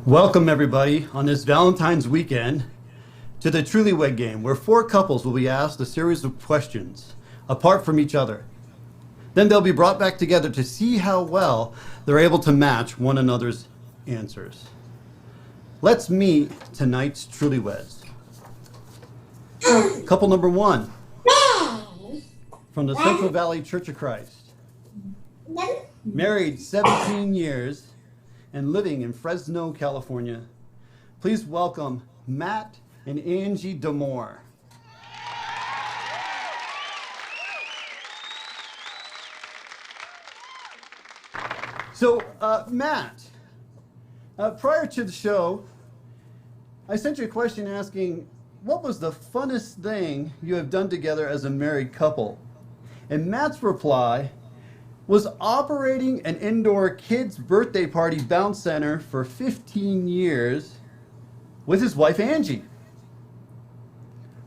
Welcome everybody on this Valentine's weekend to the Trulywed game, where four couples will be asked a series of questions apart from each other. Then they'll be brought back together to see how well they're able to match one another's answers. Let's meet tonight's Trulyweds. Couple number one, from the Central Valley Church of Christ. Married 17 years and living in Fresno, California. Please welcome Matt and Angie Damore. So, Matt, prior to the show, I sent you a question asking, what was the funnest thing you have done together as a married couple? And Matt's reply was operating an indoor kids' birthday party bounce center for 15 years with his wife, Angie.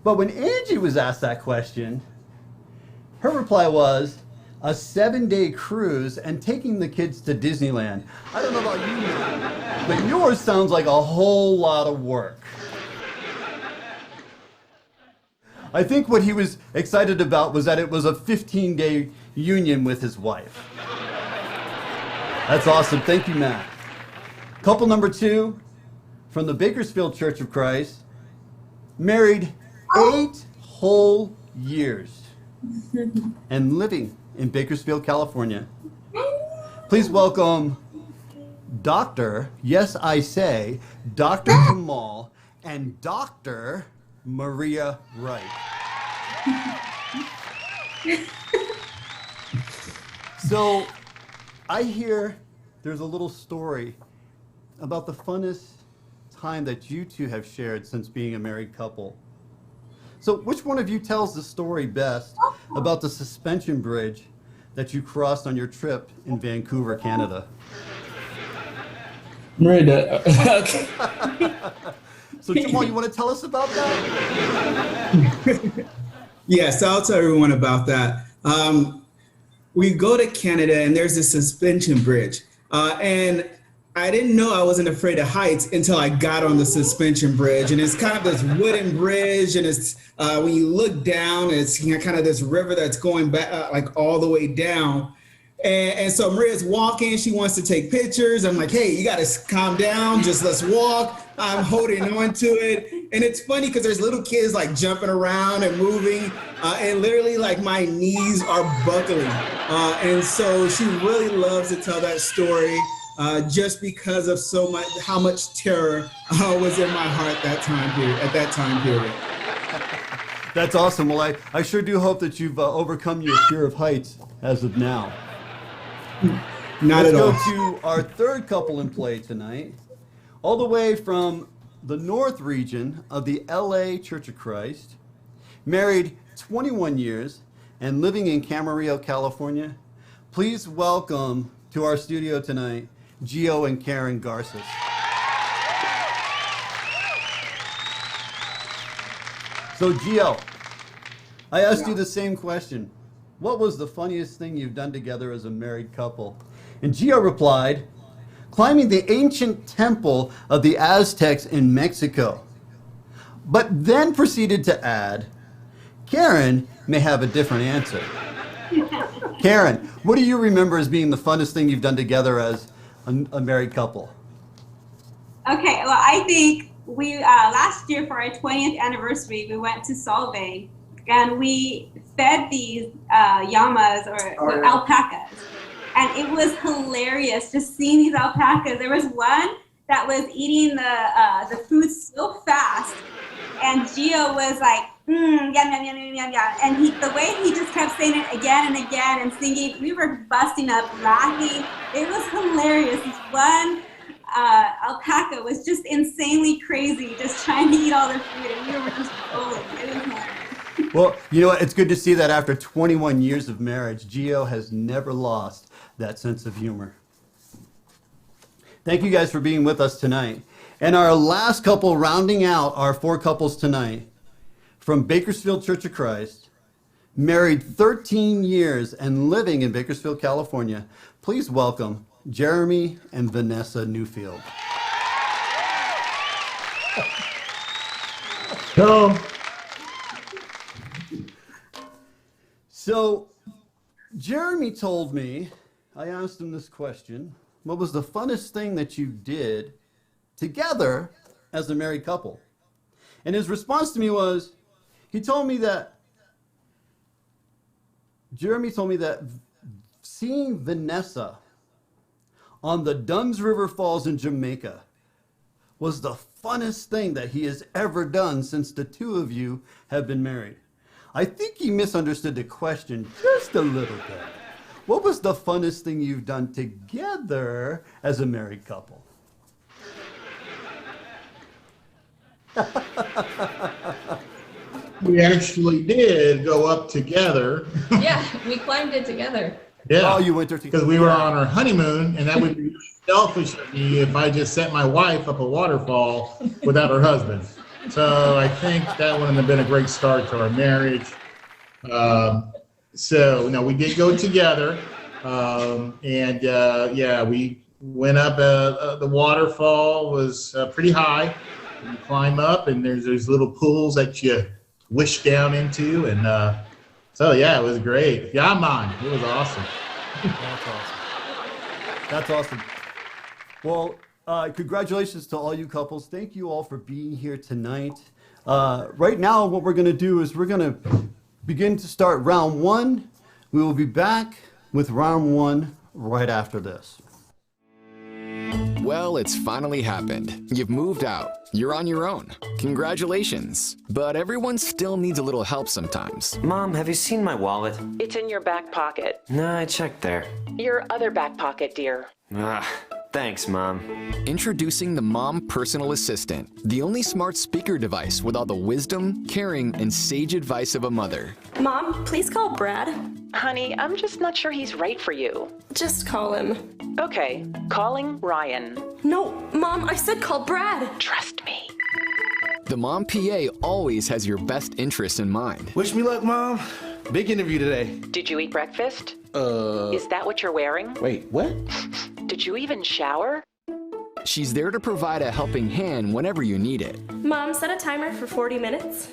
But when Angie was asked that question, her reply was a 7-day cruise and taking the kids to Disneyland. I don't know about you, Matt, but yours sounds like a whole lot of work. I think what he was excited about was that it was a 15-day union with his wife. That's awesome. Thank you, Matt. Couple number two, from the Bakersfield Church of Christ, married 8 whole years and living in Bakersfield, California. Please welcome Dr. Yes, I say, Dr. Jamal and Dr. Maria Wright. So, I hear there's a little story about the funnest time that you two have shared since being a married couple. So, which one of you tells the story best about the suspension bridge that you crossed on your trip in Vancouver, Canada? Maria, okay. So, Jamal, you want to tell us about that? Yes, I'll tell everyone about that. We go to Canada and there's this suspension bridge. And I didn't know I wasn't afraid of heights until I got on the suspension bridge. And it's kind of this wooden bridge. And it's when you look down, it's kind of this river that's going back like all the way down. And so Maria's walking, she wants to take pictures. I'm like, hey, you got to calm down, just let's walk. I'm holding on to it. And it's funny because there's little kids like jumping around and moving. And literally like my knees are buckling. And so she really loves to tell that story just because of so much, how much terror was in my heart at that time period. That's awesome. Well, I sure do hope that you've overcome your fear of heights as of now. Not at all. Let's go to our third couple in play tonight, all the way from the north region of the LA Church of Christ, married 21 years and living in Camarillo, California. Please welcome to our studio tonight, Gio and Karen Garces. So Gio, I asked you the same question. What was the funniest thing you've done together as a married couple? And Gio replied, climbing the ancient temple of the Aztecs in Mexico. But then proceeded to add, Karen may have a different answer. Karen, what do you remember as being the funnest thing you've done together as a married couple? Okay, well, I think we last year for our 20th anniversary, we went to Solvay and we fed these llamas or alpacas. And it was hilarious just seeing these alpacas. There was one that was eating the food so fast, and Gio was like, yum, yum, yum, yum, yum, yum. And the way he just kept saying it again and again and singing, we were busting up laughing. It was hilarious. This one alpaca was just insanely crazy, just trying to eat all their food, and we were just rolling. It was hilarious. Well, you know what? It's good to see that after 21 years of marriage, Gio has never lost that sense of humor. Thank you guys for being with us tonight. And our last couple rounding out our four couples tonight, from Bakersfield Church of Christ, married 13 years and living in Bakersfield, California. Please welcome Jeremy and Vanessa Newfield. So, Jeremy told me, I asked him this question, what was the funnest thing that you did together as a married couple? And his response to me was, Jeremy told me that seeing Vanessa on the Dunn's River Falls in Jamaica was the funnest thing that he has ever done since the two of you have been married. I think he misunderstood the question just a little bit. What was the funnest thing you've done together as a married couple? We actually did go up together. Yeah, we climbed it together. Yeah. Oh, you went there together. Because we were on our honeymoon, and that would be selfish of me if I just set my wife up a waterfall without her husband. So I think that wouldn't have been a great start to our marriage. So no, we did go together, and yeah, we went up. The waterfall was pretty high. You climb up, and there's little pools that you wish down into, and so yeah, it was great. Yeah, man, it was awesome. That's awesome. That's awesome. Well, congratulations to all you couples. Thank you all for being here tonight. Right now, what we're going to do is we're going to begin to start round one. We will be back with round one right after this. Well, it's finally happened. You've moved out. You're on your own. Congratulations. But everyone still needs a little help sometimes. Mom, have you seen my wallet? It's in your back pocket. No, I checked there. Your other back pocket, dear. Thanks, Mom. Introducing the Mom Personal Assistant, the only smart speaker device with all the wisdom, caring, and sage advice of a mother. Mom, please call Brad. Honey, I'm just not sure he's right for you. Just call him. Okay, calling Ryan. No, Mom, I said call Brad. Trust me. The Mom PA always has your best interests in mind. Wish me luck, Mom. Big interview today. Did you eat breakfast? Is that what you're wearing? Wait, what? Did you even shower? She's there to provide a helping hand whenever you need it. Mom, set a timer for 40 minutes.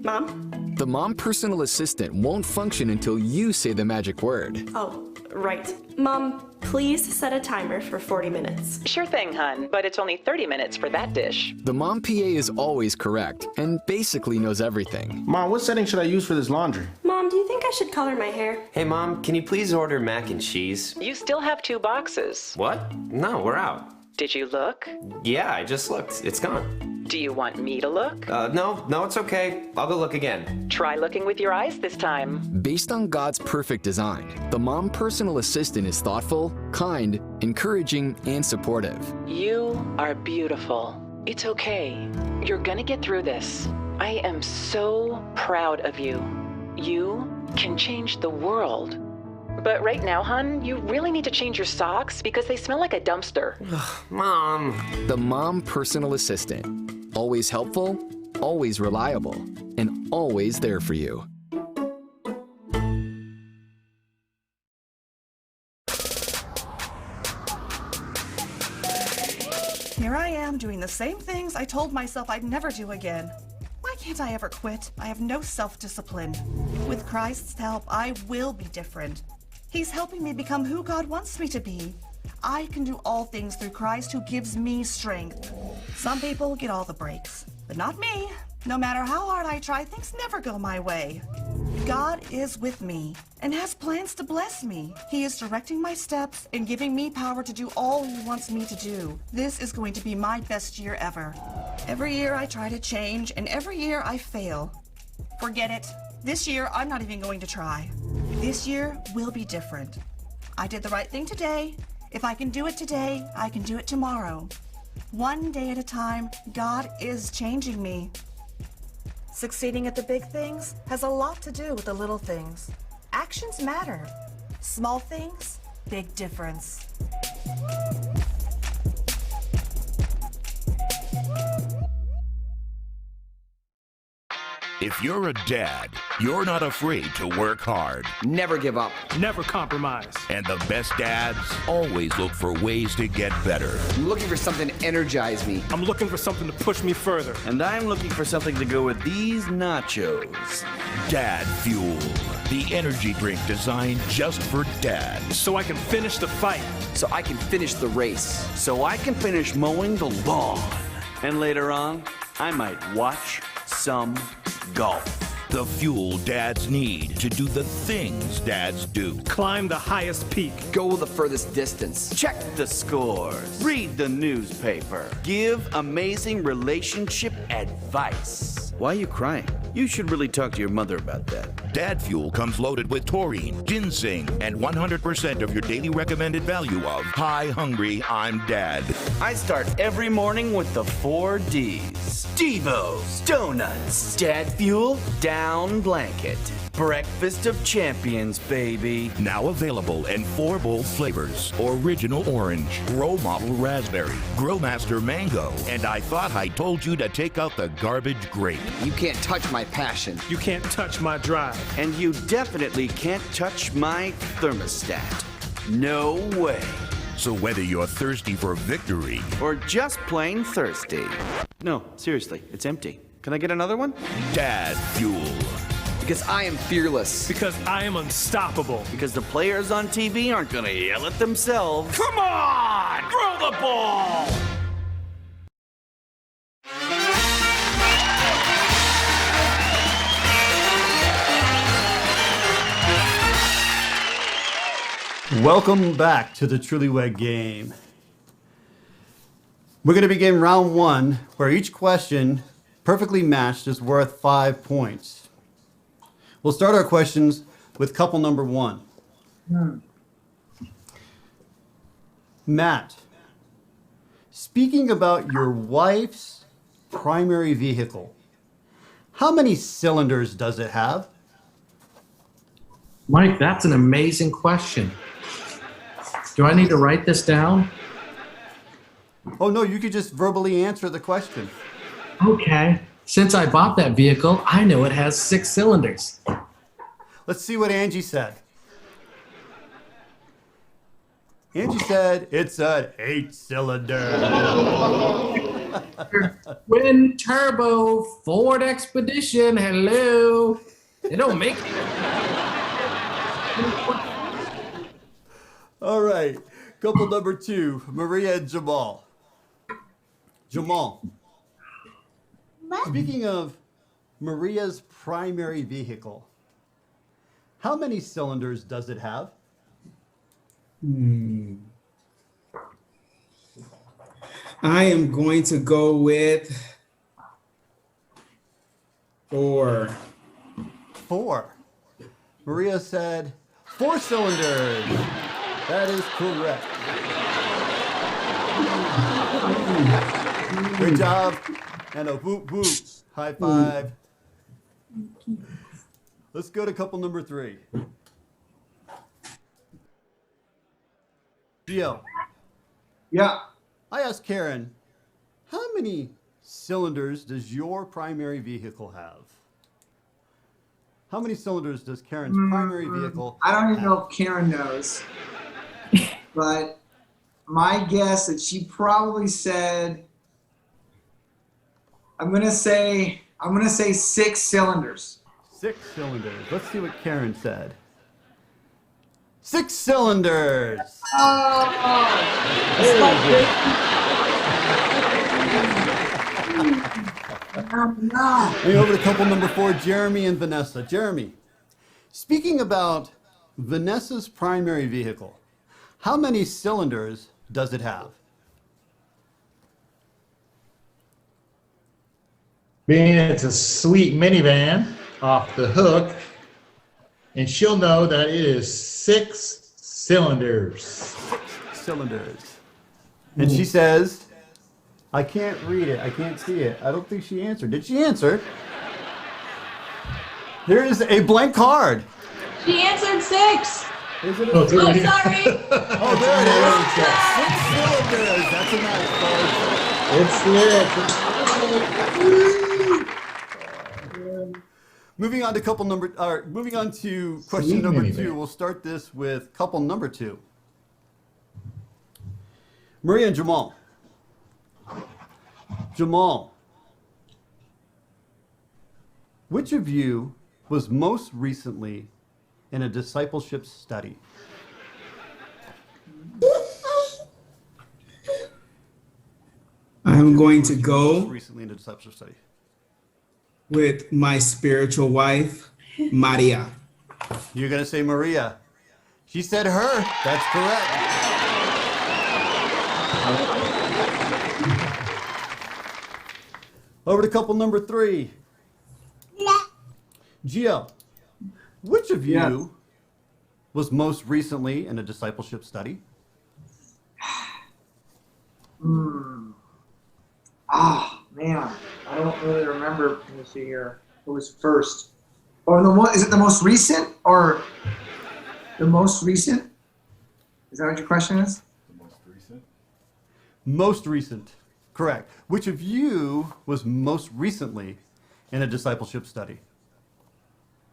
Mom? The Mom Personal Assistant won't function until you say the magic word. Oh, right. Mom, please set a timer for 40 minutes. Sure thing, hun, but it's only 30 minutes for that dish. The Mom PA is always correct and basically knows everything. Mom, what setting should I use for this laundry? Mom, do you think I should color my hair? Hey, Mom, can you please order mac and cheese? You still have 2 boxes. What? No, we're out. Did you look? Yeah, I just looked. It's gone. Do you want me to look? No, it's okay. I'll go look again. Try looking with your eyes this time. Based on God's perfect design, the Mom Personal Assistant is thoughtful, kind, encouraging, and supportive. You are beautiful. It's okay. You're gonna get through this. I am so proud of you. You can change the world. But right now, hon, you really need to change your socks because they smell like a dumpster. Mom. The Mom Personal Assistant. Always helpful, always reliable, and always there for you. Here I am doing the same things I told myself I'd never do again. Why can't I ever quit? I have no self-discipline. With Christ's help, I will be different. He's helping me become who God wants me to be. I can do all things through Christ who gives me strength. Some people get all the breaks, but not me. No matter how hard I try, things never go my way. God is with me and has plans to bless me. He is directing my steps and giving me power to do all He wants me to do. This is going to be my best year ever. Every year I try to change, and every year I fail. Forget it. This year, I'm not even going to try. This year will be different. I did the right thing today. If I can do it today, I can do it tomorrow. One day at a time, God is changing me. Succeeding at the big things has a lot to do with the little things. Actions matter. Small things, big difference. If you're a dad, you're not afraid to work hard. Never give up. Never compromise. And the best dads always look for ways to get better. I'm looking for something to energize me. I'm looking for something to push me further. And I'm looking for something to go with these nachos. Dad Fuel, the energy drink designed just for dads. So I can finish the fight. So I can finish the race. So I can finish mowing the lawn. And later on, I might watch some golf. The fuel dads need to do the things dads do. Climb the highest peak. Go the furthest distance. Check the scores. Read the newspaper. Give amazing relationship advice. Why are you crying? You should really talk to your mother about that. Dad Fuel comes loaded with taurine, ginseng, and 100% of your daily recommended value of Hi Hungry, I'm Dad. I start every morning with the 4 Ds. Devos, donuts, Dad Fuel, down blanket. Breakfast of champions, baby. Now available in 4 bold flavors. Original orange, Grow Model raspberry, Growmaster mango, and I thought I told you to take out the garbage grape. You can't touch my passion. You can't touch my drive. And you definitely can't touch my thermostat. No way. So whether you're thirsty for victory or just plain thirsty. No, seriously, it's empty. Can I get another one? Dad Fuel. Because I am fearless. Because I am unstoppable. Because the players on TV aren't gonna yell at themselves. Come on! Throw the ball! Welcome back to the Trulywed game. We're going to begin round 1, where each question perfectly matched is worth 5 points. We'll start our questions with couple number 1. Matt, speaking about your wife's primary vehicle, how many cylinders does it have? Mike, that's an amazing question. Do I need to write this down? Oh, no, you could just verbally answer the question. Okay. Since I bought that vehicle, I know it has 6 cylinders. Let's see what Angie said. Angie said it's an 8-cylinder. Twin turbo Ford Expedition. Hello. They don't make it. All right. Couple number 2, Maria and Jamal. Jamal. Speaking of Maria's primary vehicle, how many cylinders does it have? I am going to go with 4. 4. Maria said 4 cylinders. That is correct. Good job. And a whoop whoop. High five. Let's go to couple number 3. Gio. Yeah. I asked Karen, how many cylinders does your primary vehicle have? How many cylinders does Karen's primary vehicle I don't even have? know if Karen knows. But my guess that she probably said, I'm gonna say 6 cylinders. 6 cylinders. Let's see what Karen said. 6 cylinders. Moving over to couple number 4, Jeremy and Vanessa. Jeremy, speaking about Vanessa's primary vehicle, how many cylinders does it have? Being it's a sweet minivan off the hook, and she'll know that it is 6 cylinders. 6 cylinders. And she says, I can't read it. I can't see it. I don't think she answered. Did she answer? There is a blank card. She answered 6. Is it? Oh, sorry. Oh, there it is. 6 cylinders. That's a nice card. It's lit. Moving on to question number 2. We'll start this with couple number 2. Maria and Jamal. Jamal, which of you was most recently in a discipleship study? I'm going to go Recently in a discipleship study. with my spiritual wife, Maria. You're going to say Maria. She said her. That's correct. Over to couple number 3. Gio, which of you was most recently in a discipleship study? Oh, man. I don't really remember. Let me see here. Who was first? Or is it the most recent or the most recent? Is that what your question is? The most recent? Most recent. Correct. Which of you was most recently in a discipleship study?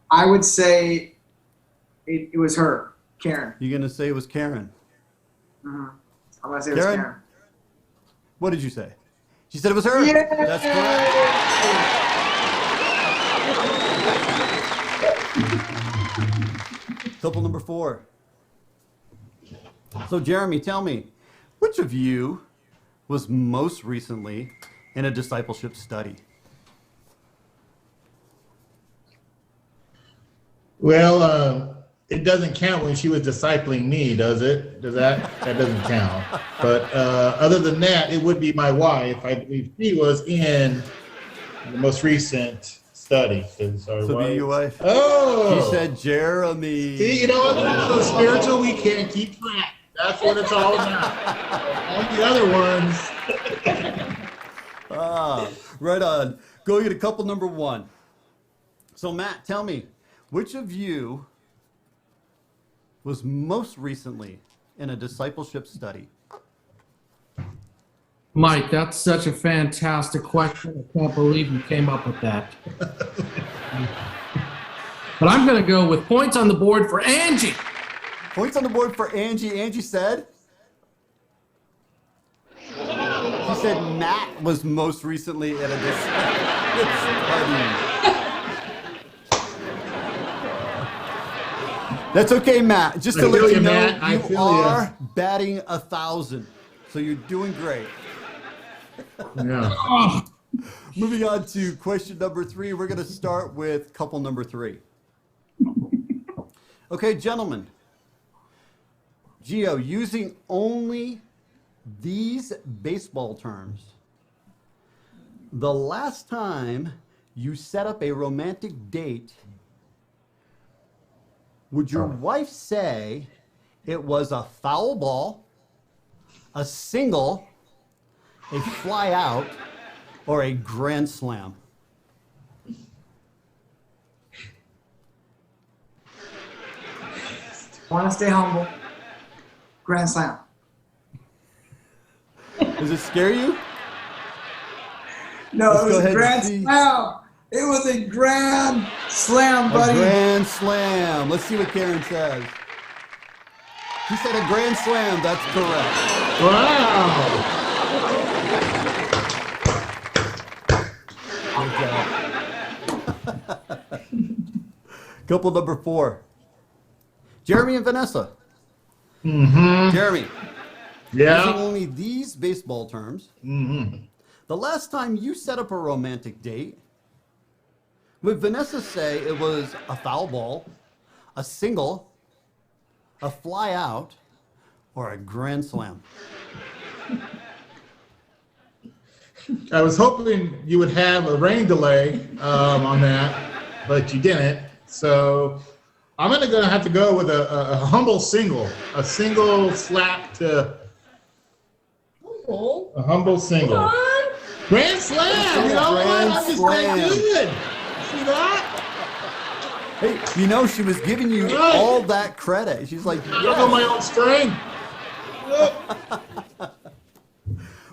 I would say it was her, Karen. You're going to say it was Karen? Mm-hmm. I'm going to say it was Karen. What did you say? She said it was her. Yeah. That's correct. Couple number 4. So Jeremy, tell me, which of you was most recently in a discipleship study? Well, it doesn't count when she was discipling me, does it? That doesn't count. But other than that, it would be my wife. I believe she was in the most recent study. So be your wife. Oh! She said Jeremy. See, you know what? So spiritual, we can't keep track. That's what it's all about. All the other ones. Right on. Going to couple number 1. So Matt, tell me, which of you was most recently in a discipleship study? Mike, that's such a fantastic question. I can't believe you came up with that. But I'm going to go with points on the board for Angie. Points on the board for Angie. Angie said? She said Matt was most recently in a discipleship study. That's okay, Matt. Just to let you know, you are batting 1,000. So you're doing great. Yeah. Moving on to question number 3. We're going to start with couple number 3. Okay, gentlemen. Gio, using only these baseball terms, the last time you set up a romantic date, would your wife say it was a foul ball, a single, a fly out, or a grand slam? Want to stay humble. Grand slam. Does it scare you? No, Let's it was go a ahead grand and see. slam. It was a grand slam, buddy. A grand slam. Let's see what Karen says. She said a grand slam. That's correct. Wow. Good job. Couple number 4. Jeremy and Vanessa. Mm-hmm. Jeremy. Yeah. Using only these baseball terms, Mm-hmm. the last time you set up a romantic date, would Vanessa say it was a foul ball, a single, a fly out, or a grand slam? I was hoping you would have a rain delay on that, but you didn't. So I'm going to have to go with a humble single, a single slap to a humble single. Grand slam! You know what? I'm just that good. See that? Hey, you know, she was giving you all that credit. She's like, I don't know my own strength.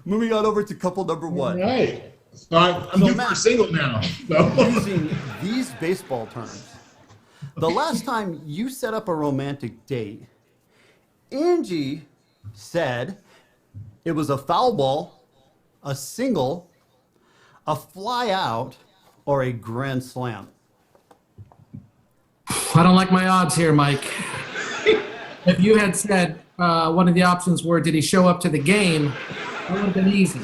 Moving on over to couple number 1. Right. So I'm So due Matt, for a single now. So. Using these baseball terms, the last time you set up a romantic date, Angie said it was a foul ball, a single, a fly out, or a grand slam. I don't like my odds here, Mike. If you had said one of the options were, did he show up to the game, that would have been easy.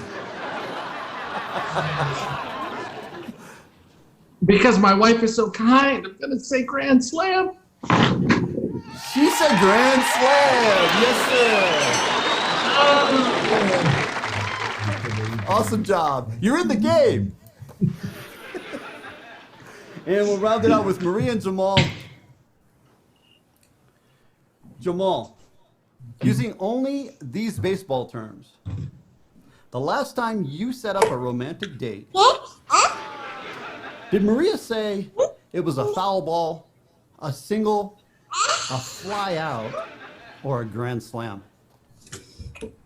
Because my wife is so kind, I'm going to say grand slam. She said grand slam. Yes, sir. Awesome job. You're in the game. And we'll round it out with Maria and Jamal. Jamal, using only these baseball terms, the last time you set up a romantic date, did Maria say it was a foul ball, a single, a fly out, or a grand slam?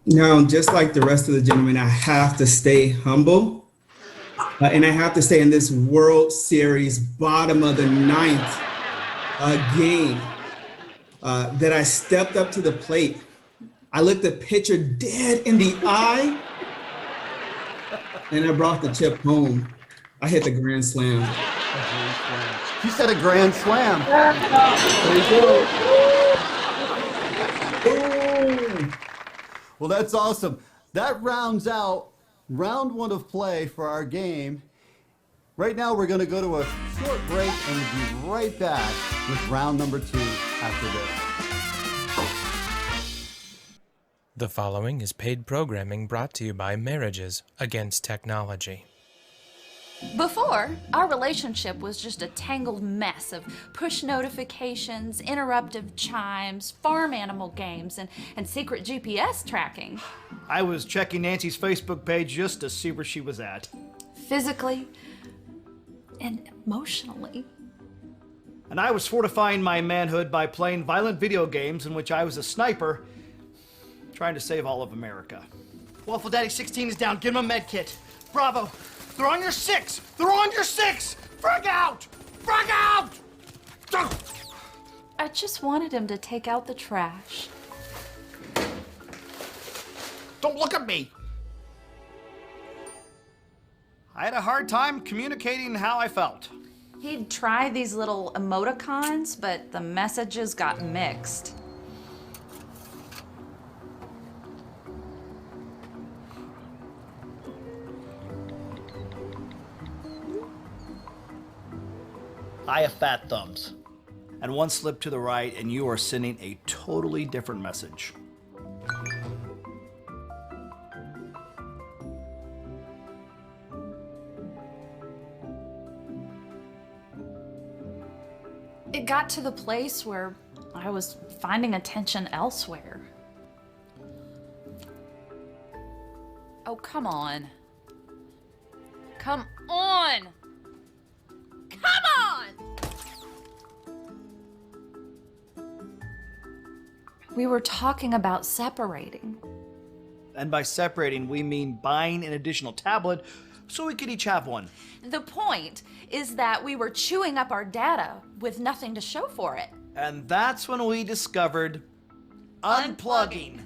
Now, just like the rest of the gentlemen, I have to stay humble. And I have to stay in this World Series bottom of the ninth game that I stepped up to the plate. I looked the pitcher dead in the eye, and I brought the chip home. I hit the grand slam. She said a grand slam. There you go. Well, that's awesome. That rounds out round one of play for our game. Right now, we're going to go to a short break and we'll be right back with round number 2 after this. The following is paid programming brought to you by Marriages Against Technology. Before, our relationship was just a tangled mess of push notifications, interruptive chimes, farm animal games, and secret GPS tracking. I was checking Nancy's Facebook page just to see where she was at. Physically and emotionally. And I was fortifying my manhood by playing violent video games in which I was a sniper, trying to save all of America. Waffle Daddy 16 is down. Get him a med kit. Bravo. They're on your 6. They're on your 6. Frag out. Frag out. I just wanted him to take out the trash. Don't look at me. I had a hard time communicating how I felt. He'd try these little emoticons, but the messages got mixed. I have fat thumbs. And one slip to the right and you are sending a totally different message. It got to the place where I was finding attention elsewhere. Oh, come on. Come on! Come on! We were talking about separating. And by separating, we mean buying an additional tablet so we could each have one. The point is that we were chewing up our data with nothing to show for it. And that's when we discovered unplugging.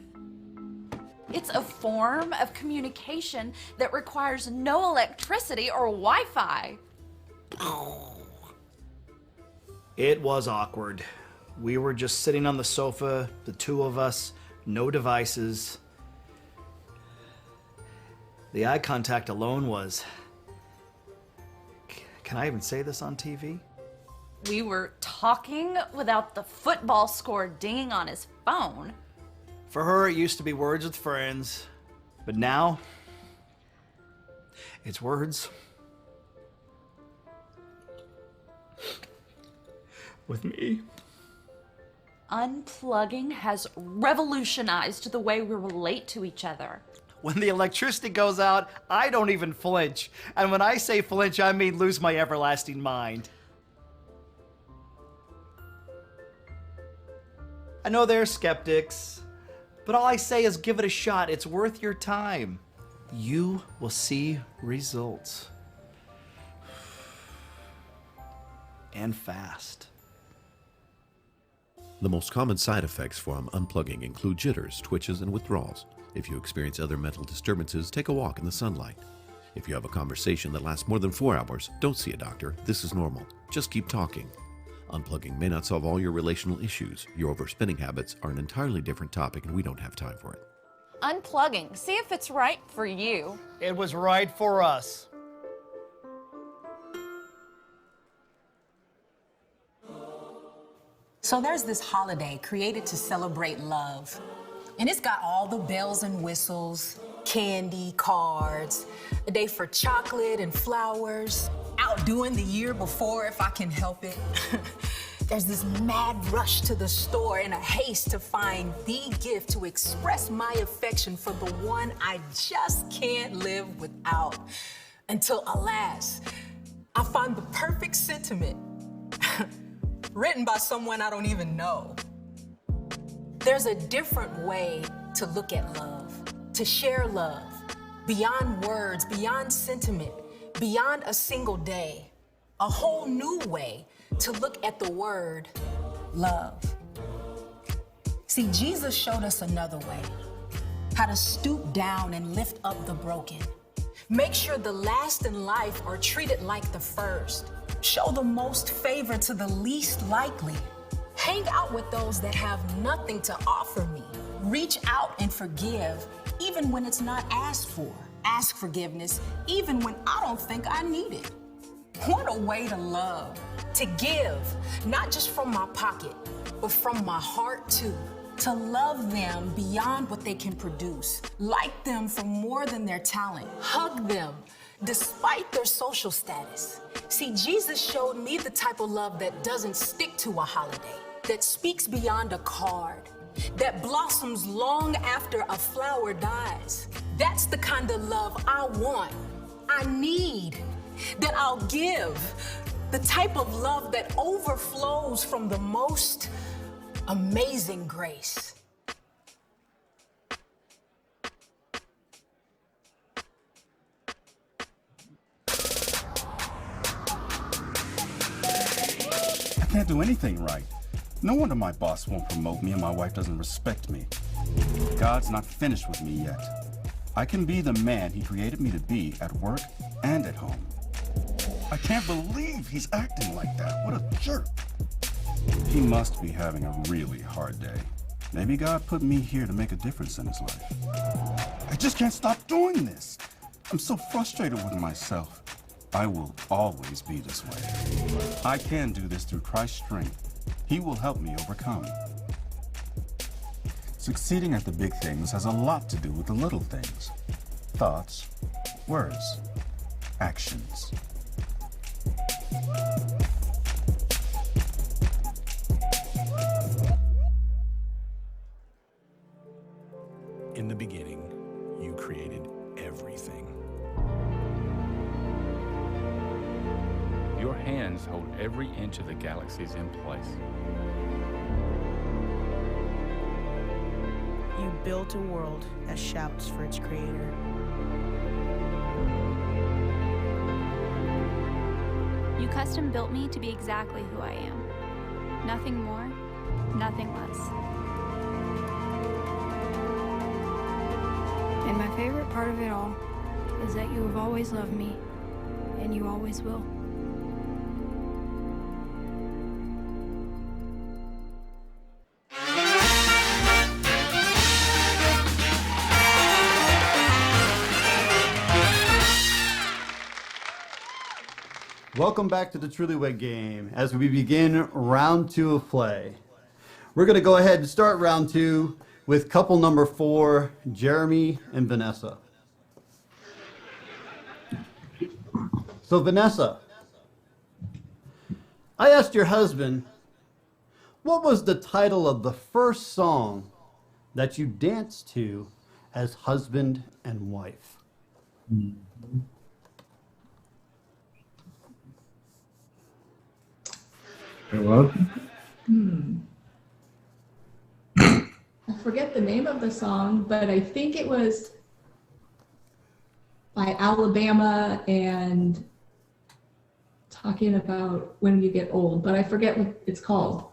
It's a form of communication that requires no electricity or Wi-Fi. It was awkward. We were just sitting on the sofa, the two of us, no devices. The eye contact alone was... Can I even say this on TV? We were talking without the football score dinging on his phone. For her, it used to be words with friends, but now it's words with me. Unplugging has revolutionized the way we relate to each other. When the electricity goes out, I don't even flinch. And when I say flinch, I mean lose my everlasting mind. I know there are skeptics, but all I say is give it a shot. It's worth your time. you will see results. And fast. The most common side effects from unplugging include jitters, twitches, and withdrawals. If you experience other mental disturbances, take a walk in the sunlight. If you have a conversation that lasts more than 4 hours, don't see a doctor. This is normal. Just keep talking. Unplugging may not solve all your relational issues. Your overspending habits are an entirely different topic, and we don't have time for it. Unplugging. See if it's right for you. It was right for us. So there's this holiday created to celebrate love. And it's got all the bells and whistles, candy, cards, a day for chocolate and flowers, outdoing the year before if I can help it. There's this mad rush to the store in a haste to find the gift to express my affection for the one I just can't live without. Until, alas, I find the perfect sentiment written by someone I don't even know. There's a different way to look at love, to share love, beyond words, beyond sentiment, beyond a single day. A whole new way to look at the word love. See, Jesus showed us another way, how to stoop down and lift up the broken. Make sure the last in life are treated like the first. Show the most favor to the least likely. Hang out with those that have nothing to offer me. Reach out and forgive, even when it's not asked for. Ask forgiveness, even when I don't think I need it. What a way to love, to give, not just from my pocket, but from my heart too. To love them beyond what they can produce. Like them for more than their talent. Hug them despite their social status. See, Jesus showed me the type of love that doesn't stick to a holiday, that speaks beyond a card, that blossoms long after a flower dies. That's the kind of love I want, I need, that I'll give. The type of love that overflows from the most amazing grace. I can't do anything right. No wonder my boss won't promote me and my wife doesn't respect me. God's not finished with me yet. I can be the man he created me to be at work and at home. I can't believe he's acting like that. What a jerk. He must be having a really hard day. Maybe God put me here to make a difference in his life. I just can't stop doing this. I'm so frustrated with myself. I will always be this way. I can do this through Christ's strength. He will help me overcome. Succeeding at the big things has a lot to do with the little things. Thoughts, words, actions. In the beginning, you created everything. Your hands hold every inch of the galaxies in place. You built a world that shouts for its creator. You custom built me to be exactly who I am. Nothing more, nothing less. And my favorite part of it all is that you have always loved me, and you always will. Welcome back to the Trulywed game as we begin round 2 of play. We're going to go ahead and start round 2 with couple number 4, Jeremy and Vanessa. So Vanessa, I asked your husband, what was the title of the first song that you danced to as husband and wife? Well, I forget the name of the song, but I think it was by Alabama and talking about when you get old, but I forget what it's called.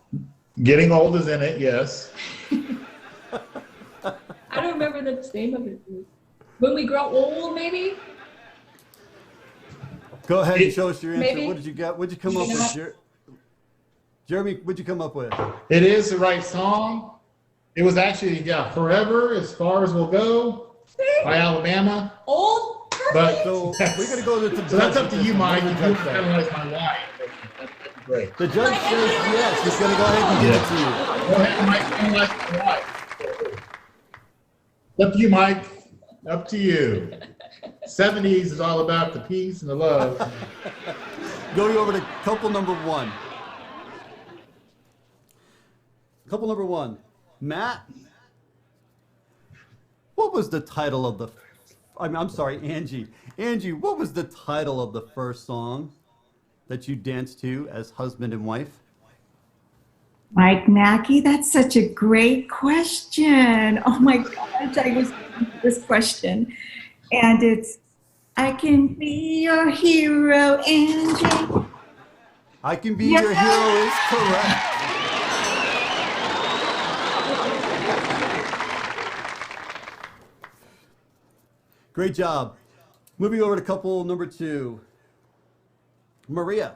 Getting Old is in it, yes. I don't remember the name of it. When We Grow Old, maybe? Go ahead and show us your answer. Maybe. What did you get? What did you come up with, Jeremy? What'd you come up with? It is the right song. It was actually, Forever, As Far As We'll Go by Alabama. Old? But so we're going to go to the So that's up to you, Mike. What If does you the want to judge say? penalize my wife, that'd be great. The judge says yes. He's going to go ahead and give it to you. Go ahead, Mike, penalize my wife. Up to you, Mike. Up to you. 70s is all about the peace and the love. Going over to couple number one. Couple number one. Matt, what was the title of the... I'm sorry, Angie. Angie, what was the title of the first song that you danced to as husband and wife? Mike Mackey, that's such a great question. Oh my gosh, I was this question. And it's, I can be your hero, Angie. I can be your hero is correct. Great job. Moving over to couple number two. Maria.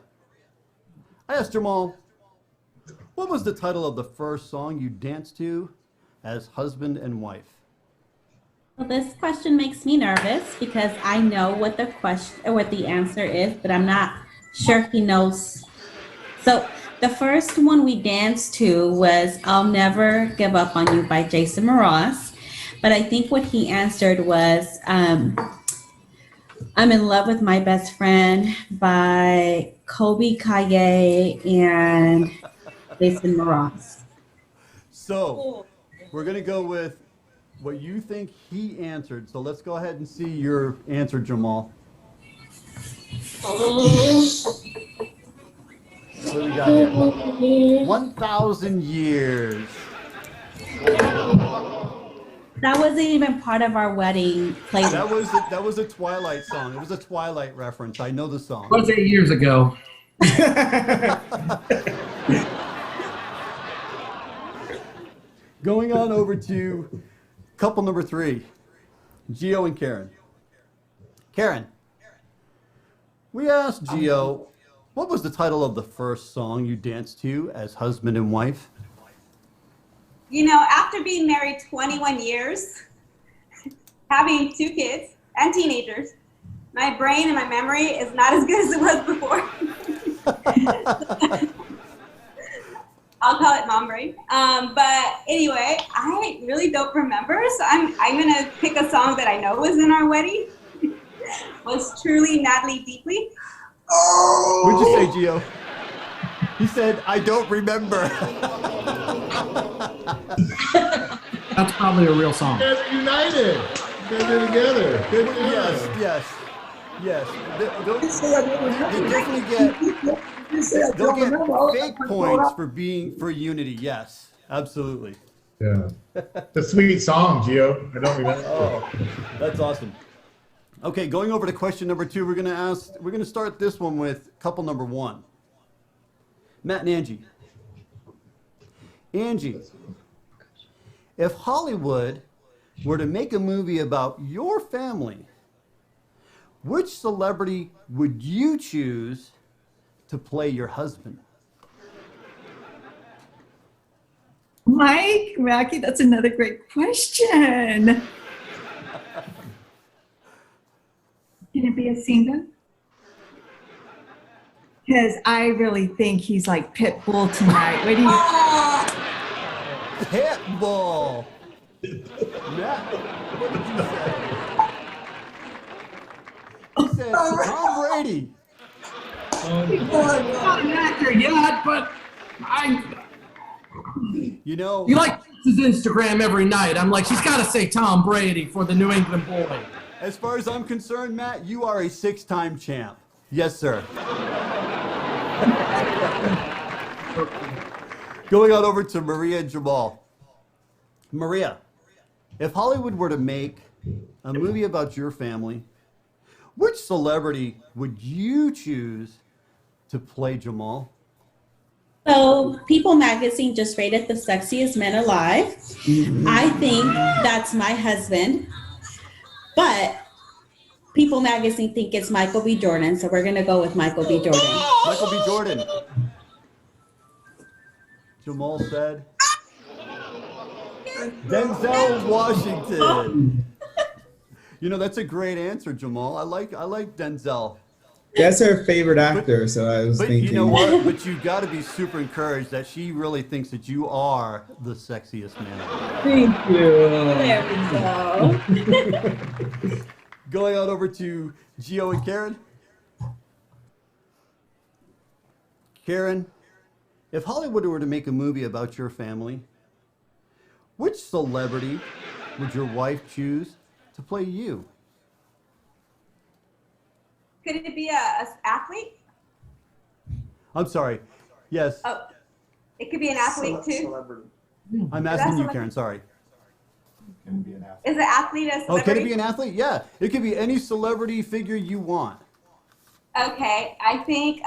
I asked Jamal, what was the title of the first song you danced to as husband and wife? Well, this question makes me nervous because I know what the question or what the answer is, but I'm not sure he knows. So the first one we danced to was I'll Never Give Up on You by Jason Mraz. But I think what he answered was I'm in Love with My Best Friend by Kobe Kaye and Jason Mraz. So we're going to go with what you think he answered. So let's go ahead and see your answer, Jamal. What do we got here? 1,000 years. That wasn't even part of our wedding playlist. That was a Twilight song. It was a Twilight reference. I know the song. It was 8 years ago. Going on over to couple number three, Gio and Karen. Karen, we asked Gio, what was the title of the first song you danced to as husband and wife? You know, after being married 21 years, having 2 kids and teenagers, my brain and my memory is not as good as it was before. I'll call it mom brain. But anyway, I really don't remember, so I'm gonna pick a song that I know was in our wedding. Was Truly, Natalie, Deeply. What'd you say, Gio? He said, I don't remember. That's probably a real song. You guys are united. You guys are together. Good. Yes. They'll get fake points for unity. Yes, absolutely. Yeah. The sweet song, Gio. I don't remember. Oh, that's awesome. Okay, going over to question number 2, we're gonna start this one with couple number 1. Matt and Angie. Angie, if Hollywood were to make a movie about your family, which celebrity would you choose to play your husband? Mike, Rocky, that's another great question. Can it be a singer? Because I really think he's like Pitbull tonight. What do you? Pitbull. Matt, what did you say? He said Tom Brady. Not an actor yet, but you know, you like his Instagram every night. I'm like, she's got to say Tom Brady for the New England boy. As far as I'm concerned, Matt, you are a 6-time champ. Yes, sir. Going on over to Maria and Jamal. Maria, if Hollywood were to make a movie about your family, Which celebrity would you choose to play Jamal? So, People Magazine just rated the sexiest men alive. I think that's my husband, but People Magazine think it's Michael B. Jordan, so we're gonna go with Michael B. Jordan. Michael B. Jordan. Jamal said Denzel Washington. You know, that's a great answer, Jamal. I like Denzel. That's her favorite actor, so I was thinking. But you know what? But you got to be super encouraged that she really thinks that you are the sexiest man. Thank you. There we go. Going on over to Gio and Karen. Karen, if Hollywood were to make a movie about your family, which celebrity would your wife choose to play you? Could it be a athlete? I'm sorry. Yes. Oh, it could be an athlete too. Celebrity. I'm asking you, Karen. Sorry. Is an athlete a celebrity? Oh, can it be an athlete? Yeah. It could be any celebrity figure you want. Okay, I think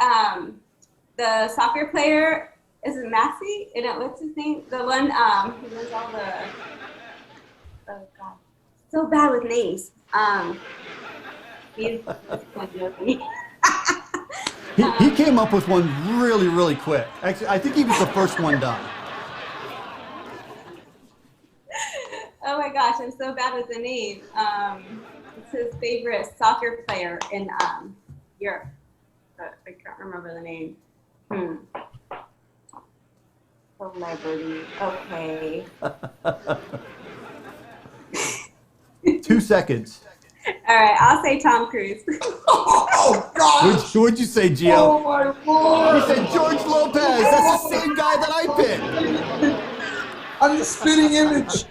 the soccer player is it Massey? You know, what's his name? The one who does all the. Oh God, so bad with names. He's He came up with one really, really quick. Actually, I think he was the first one done. Oh my gosh, I'm so bad with the name. It's his favorite soccer player in Europe. But I can't remember the name. Celebrity. Okay. 2 seconds. All right, I'll say Tom Cruise. Oh God! What'd you say, Gio? Oh my Lord! You said George Lopez. That's the same guy that I picked. I'm the spitting image.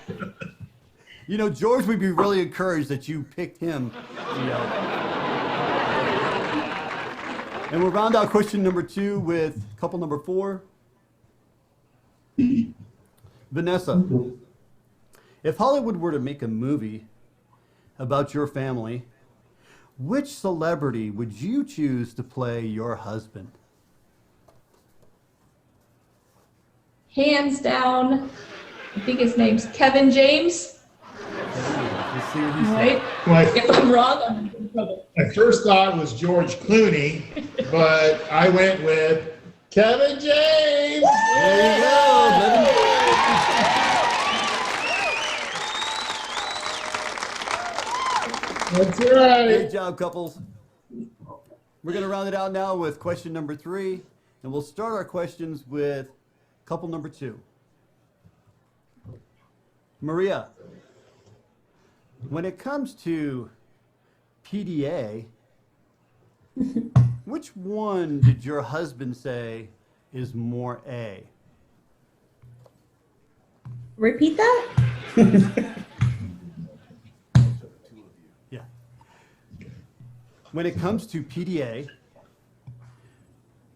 You know, George would be really encouraged that you picked him, Gio. And we'll round out question number 2 with couple number 4. Vanessa, if Hollywood were to make a movie about your family, which celebrity would you choose to play your husband? Hands down, I think his name's Kevin James. Let's see what he Right? What? If I'm wrong, I'm in trouble. My first thought was George Clooney, but I went with Kevin James. There you go. That's right. Great job, couples. We're going to round it out now with question number 3, and we'll start our questions with couple number 2. Maria, when it comes to PDA, which one did your husband say is more A? Repeat that? Yeah. When it comes to PDA,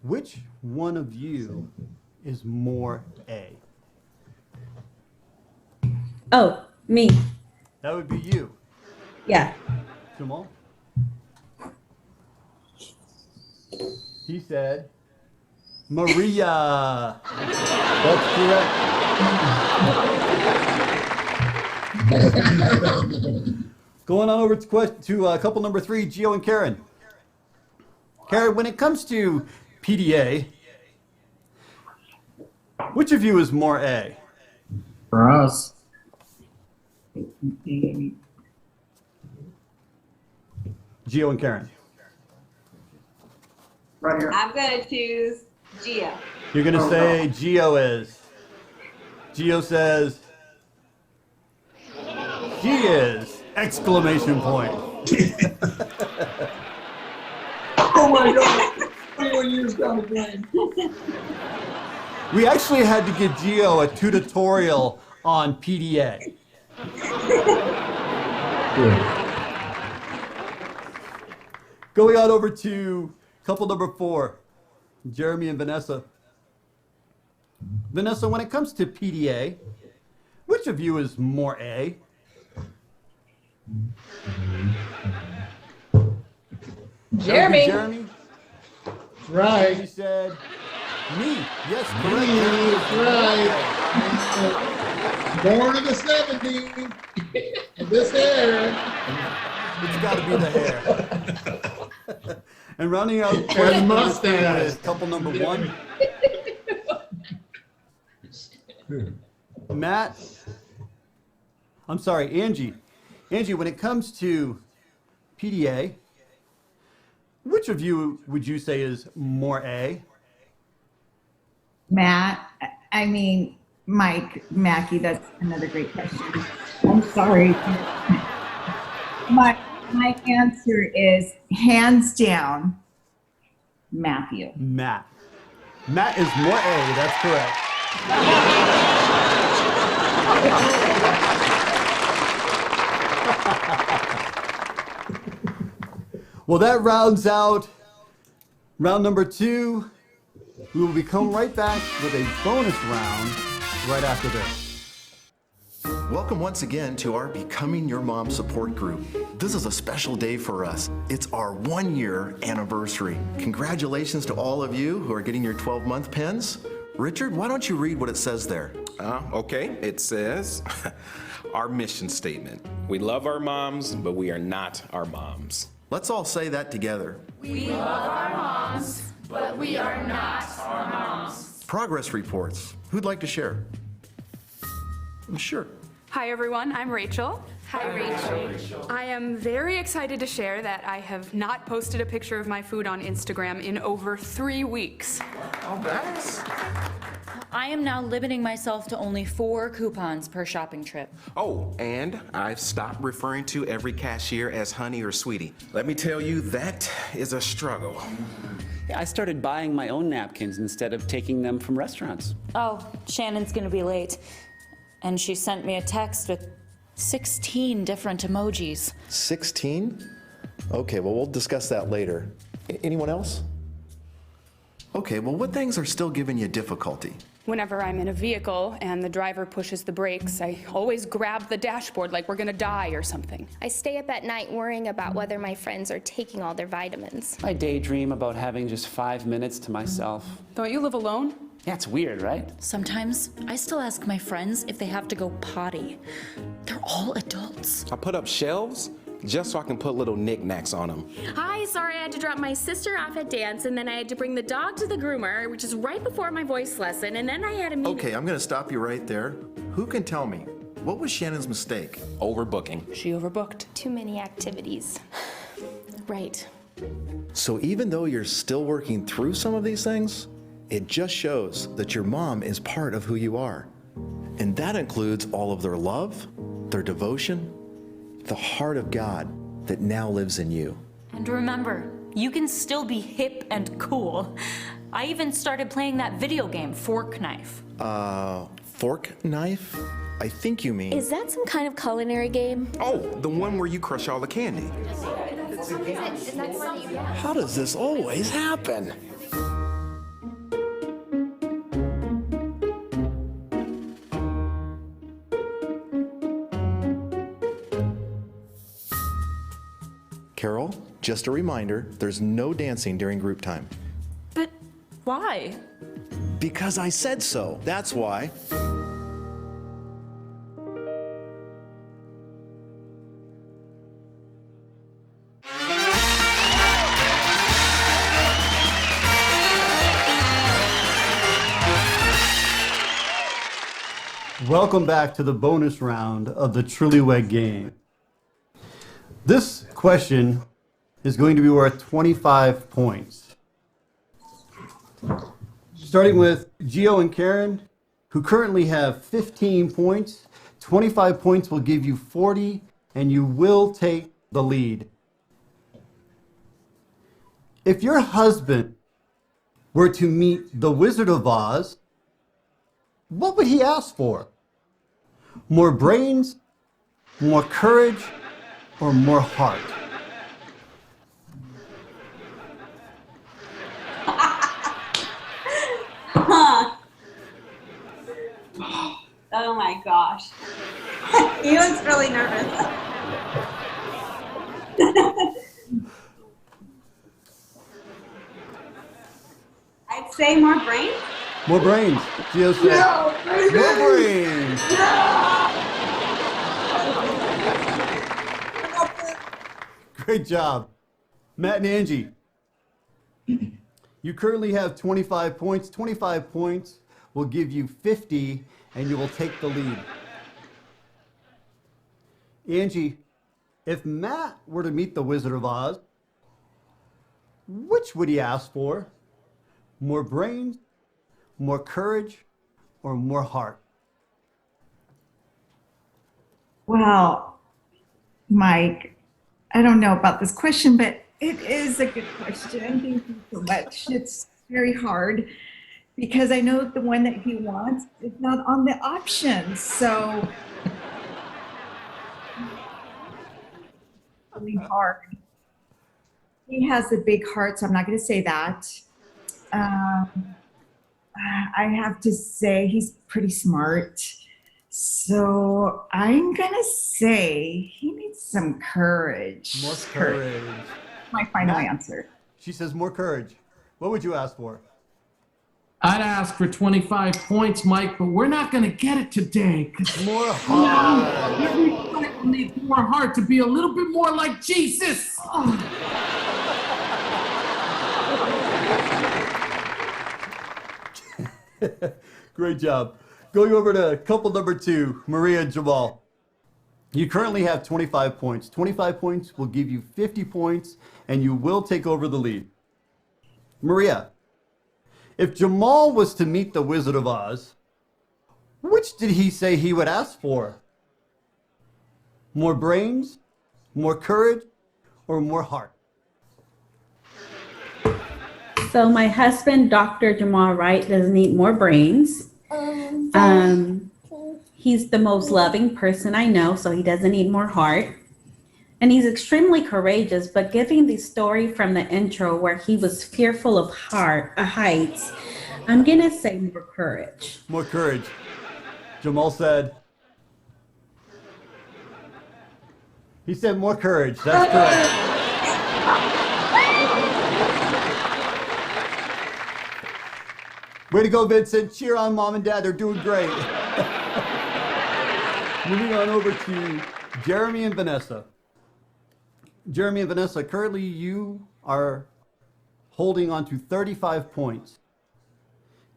which one of you is more A? Oh, me. That would be you. Yeah. Jamal? He said Maria. That's correct. Going on over to couple number 3, Gio and Karen. Karen, when it comes to PDA, which of you is more A? For us. Gio and Karen. Right here. I'm gonna choose Gia. You're going to say Gio is. Gio says she is! Exclamation point. Oh my God. 21 years down the drain. We actually had to give Gio a tutorial on PDA. Going on over to couple number 4, Jeremy and Vanessa. Vanessa, when it comes to PDA, which of you is more A? Jeremy. Jeremy. Right. He said me. Yes, Me, correct. that's right. Born in the 70s. This hair. It's got to be the hair. And rounding out And mustache. is couple number one. Matt. I'm sorry, Angie. Angie, when it comes to PDA, which of you would you say is more A? Matt, I mean, Mike, Mackie, that's another great question. I'm sorry. My answer is hands down, Matthew. Matt. Matt is more A, that's correct. Well, that rounds out round number 2. We will be coming right back with a bonus round right after this. Welcome once again to our Becoming Your Mom support group. This is a special day for us. It's our 1-year anniversary. Congratulations to all of you who are getting your 12-month pins. Richard, why don't you read what it says there? Okay, it says, our mission statement. We love our moms, but we are not our moms. Let's all say that together. We love our moms, but we are not our moms. Progress reports. Who'd like to share? Sure. Hi everyone, I'm Rachel. Hi Rachel. I am very excited to share that I have not posted a picture of my food on Instagram in over 3 weeks. Oh, that's... I am now limiting myself to only 4 coupons per shopping trip. Oh, and I've stopped referring to every cashier as honey or sweetie. Let me tell you, that is a struggle. Yeah, I started buying my own napkins instead of taking them from restaurants. Oh, Shannon's gonna be late. And she sent me a text with 16 different emojis. 16? Okay, well, we'll discuss that later. Anyone else? Okay, well, what things are still giving you difficulty? Whenever I'm in a vehicle and the driver pushes the brakes, I always grab the dashboard like we're gonna die or something. I stay up at night worrying about whether my friends are taking all their vitamins. I daydream about having just 5 minutes to myself. Don't you live alone? Yeah, it's weird, right? Sometimes I still ask my friends if they have to go potty. They're all adults. I put up shelves just so I can put little knickknacks on them. Hi, sorry I had to drop my sister off at dance and then I had to bring the dog to the groomer, which is right before my voice lesson, and then I had a meeting. Okay, I'm gonna stop you right there. Who can tell me, what was Shannon's mistake? Overbooking. She overbooked. Too many activities. Right. So even though you're still working through some of these things, it just shows that your mom is part of who you are. And that includes all of their love, their devotion, the heart of God that now lives in you. And remember, you can still be hip and cool. I even started playing that video game, Fork Knife. Fork Knife? I think you mean... Is that some kind of culinary game? Oh, the one where you crush all the candy. How does this always happen? Carol, just a reminder, there's no dancing during group time. But why? Because I said so, that's why. Welcome back to the bonus round of the Trulywed game. This question is going to be worth 25 points. Starting with Gio and Karen, who currently have 15 points. 25 points will give you 40, and you will take the lead. If your husband were to meet the Wizard of Oz, what would he ask for? More brains, more courage, or more heart? Huh. Oh my gosh. He looks really nervous. say more brains? More brains. Gio said, Yeah, baby! more brains. Great job. Matt and Angie, you currently have 25 points. 25 points will give you 50, and you will take the lead. Angie, if Matt were to meet the Wizard of Oz, which would he ask for? More brains, more courage, or more heart? Well, Mike, I don't know about this question, but it is a good question. Thank you so much. It's very hard because I know the one that he wants is not on the options. So really hard. He has a big heart, so I'm not going to say that. I have to say he's pretty smart. So I'm going to say he needs some courage. More courage. My final Matt, answer. She says more courage. What would you ask for? I'd ask for 25 points, Mike, but we're not going to get it today. More heart. Every fight will need more heart to be a little bit more like Jesus. Great job. Going over to couple number 2, Maria and Jamal. You currently have 25 points. 25 points will give you 50 points, and you will take over the lead. Maria, if Jamal was to meet the Wizard of Oz, which did he say he would ask for? More brains, more courage, or more heart? So my husband, Dr. Jamal Wright, doesn't need more brains. He's the most loving person I know, so he doesn't need more heart. And he's extremely courageous, but given the story from the intro where he was fearful of heights, I'm gonna say more courage. More courage. Jamal said. He said more courage. That's correct. Way to go, Vincent. Cheer on Mom and Dad. They're doing great. Moving on over to Jeremy and Vanessa. Jeremy and Vanessa, currently you are holding on to 35 points.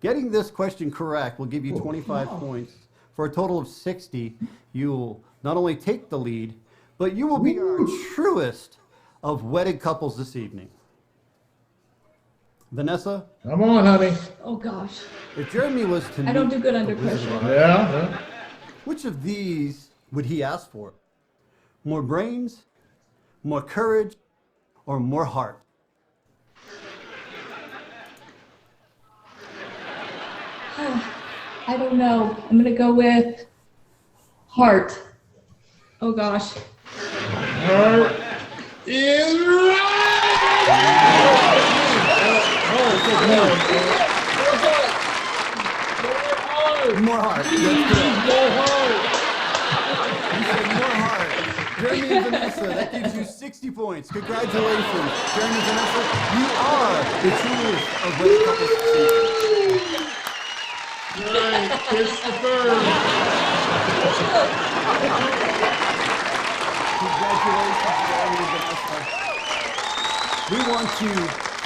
Getting this question correct will give you 25 points. For a total of 60, you will not only take the lead, but you will be our truest of wedded couples this evening. Vanessa? Come on, honey. Oh gosh. If Jeremy was to I don't meet do good under the Wizard of pressure. Oz, Yeah. which of these would he ask for? More brains, more courage, or more heart? I don't know. I'm gonna go with heart. Oh gosh. Heart is More heart. That's correct. More heart. You said more heart. Jeremy and Vanessa, that gives you 60 points. Congratulations. Jeremy and Vanessa, you are the truest of wedded couples this evening. right. Kiss the bird. Congratulations, Jeremy and Vanessa. We want to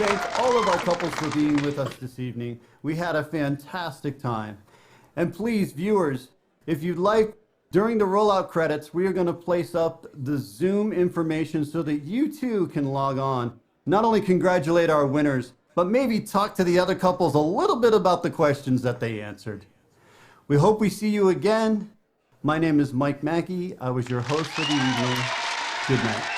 thank all of our couples for being with us this evening. We had a fantastic time. And please, viewers, if you'd like, during the rollout credits, we are going to place up the Zoom information so that you too can log on. Not only congratulate our winners, but maybe talk to the other couples a little bit about the questions that they answered. We hope we see you again. My name is Mike Mackey. I was your host for the evening. Good night.